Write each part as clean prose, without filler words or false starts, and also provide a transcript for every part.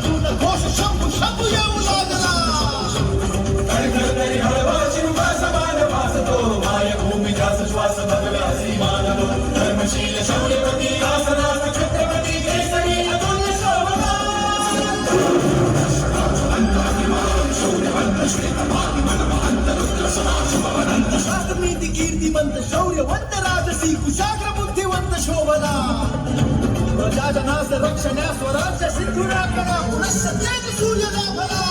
बाजून घोष शंभू शंभू येऊ लागला. तरी हळवाची समान भासतो मायभूमीचा श्वास भगव्या सीमानलो धर्मशील शौर्यवती आसनात छत्रपती केसरी अतुल्य शोभा. शास्त्रनीती कीर्तिमंत शौर्यवंत राजसी कुशाग्र बुद्धिवंत शोभना. प्रजाजनास रक्षण्या स्वराज्य सिद्धुराकणा पुनश्च तेज सूर्य लाभला.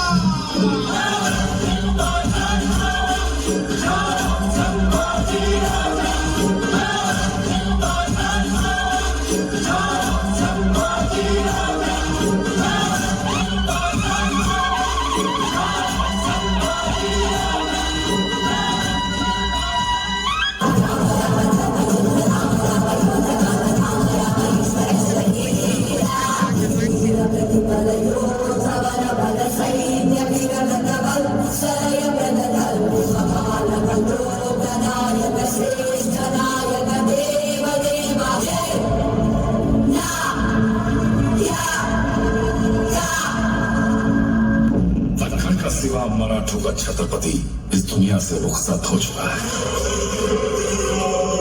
सिवा मराठों का छत्रपति इस दुनिया से रुखसत हो चुका है.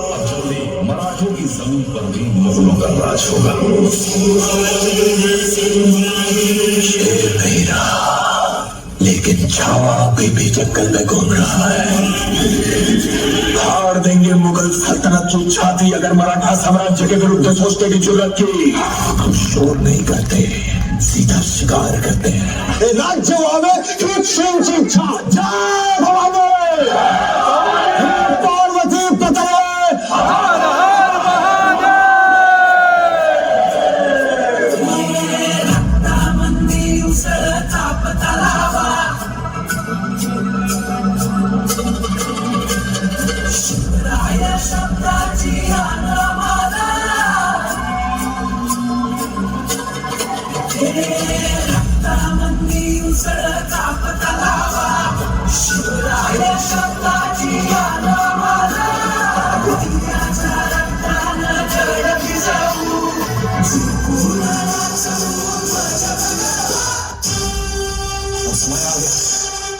अब जल्दी मराठों की जमीन पर भी मुगलों का राज होगा. शेर नहीं रहा लेकिन छावा अभी भी जंगल में घूम रहा है. हार देंगे मुगल सल्तनत की छाती अगर मराठा साम्राज्य के विरुद्ध सोचने की जरूरत की. हम शोर नहीं करते, सीधा शिकार करते हैं. राज्य व्हावे हीच इच्छा. जय भवानी. पार्वती पतये.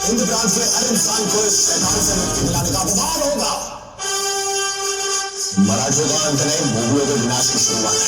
इंद्रकांत से हर इंसान को इस शैतान से मुक्ति दिलाने का बहार होगा. मराठों का अंत नहीं, मुगलों के विनाश की शुरुआत है.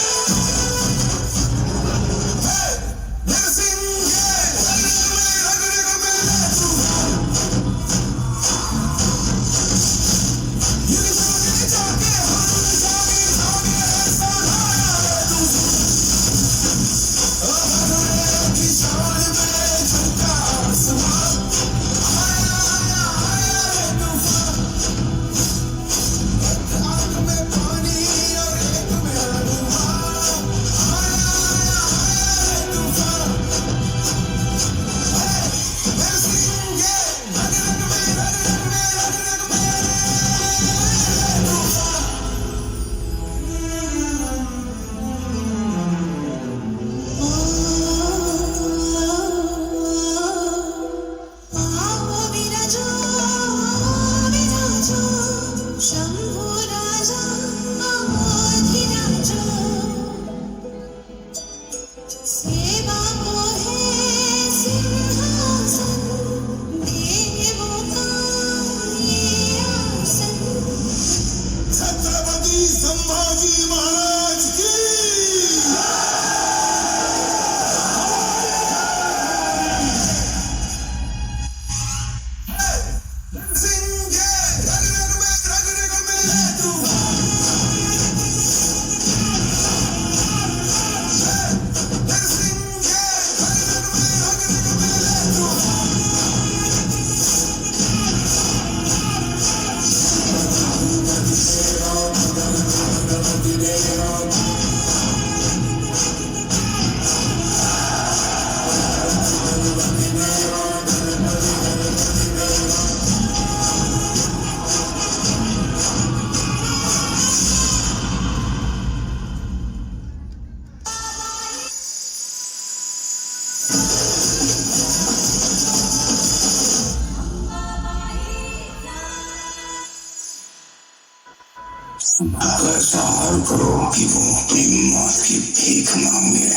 ऐसा हाल करो कि वो अपनी मौत की भीख मांगे.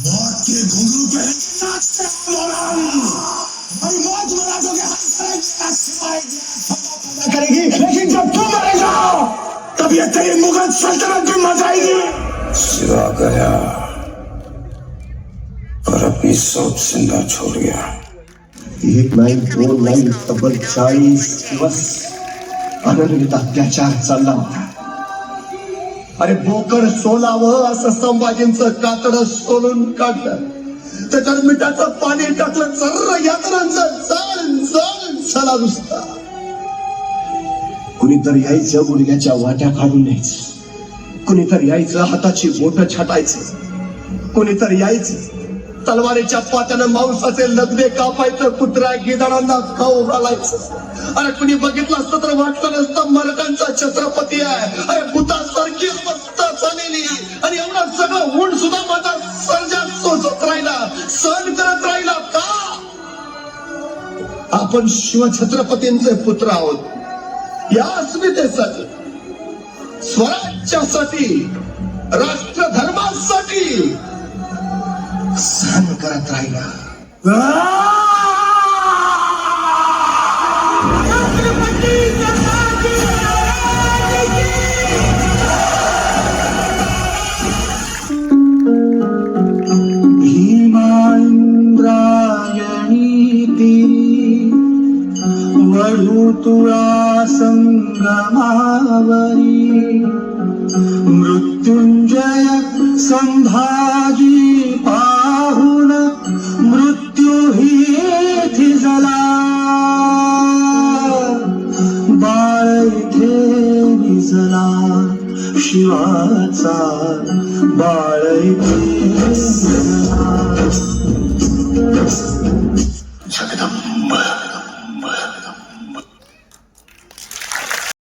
मौत के घुंघरू पे और मौज मराठों के हाथ करेगी, लेकिन जब तुम मरेगा तब ये तेरी मुगल सल्तनत भी मर जाएगी। सिवा गया पर अपनी सोच जिंदा छोड़ गया। एक नाही, दोन नाही, तब्बल 40 दिवस अनन्वित अत्याचार चालला होता. अरे बोकड सोलावं असं संभाजींचं कातडं सोलून काढलं, त्याच्यावर मिठाचं पाणी टाकलं, सर्व यातनांचं चाल चला नुसता. कुणीतरी यायचं गुडघ्याच्या वाट्या काढून न्यायचं, कुणीतरी यायचं हाताची बोटं छाटायचं, कुणीतरी यायचं तलवारीच्या पात्यानं मांसाचे लगदे कापायचं, कुत्र्या गिधाडांना खाऊ घालायचं. अरे कुणी बघितलं असतं तर वाटलं नसतं मराठ्यांचा छत्रपती आहे. अरे भूतासारखी अवस्था झालेली आणि एवढं सगळं होऊन सुद्धा माझा सर्जा सोसत राहिला, सहन करत राहिला का? आपण शिवछत्रपतींचे पुत्र आहोत. या अस्मितेसाठी, स्वराज्यासाठी, राष्ट्रधर्मासाठी सहन करत राहिला. भीमांद्रायणी तीरी वढू तुळा संगमावरी, मृत्युंजय संभाजी पाहुन मृत्यू ही थिजला, बाळ इथे निजला शिवाचा, बाळ इथे निजला. जगदंबा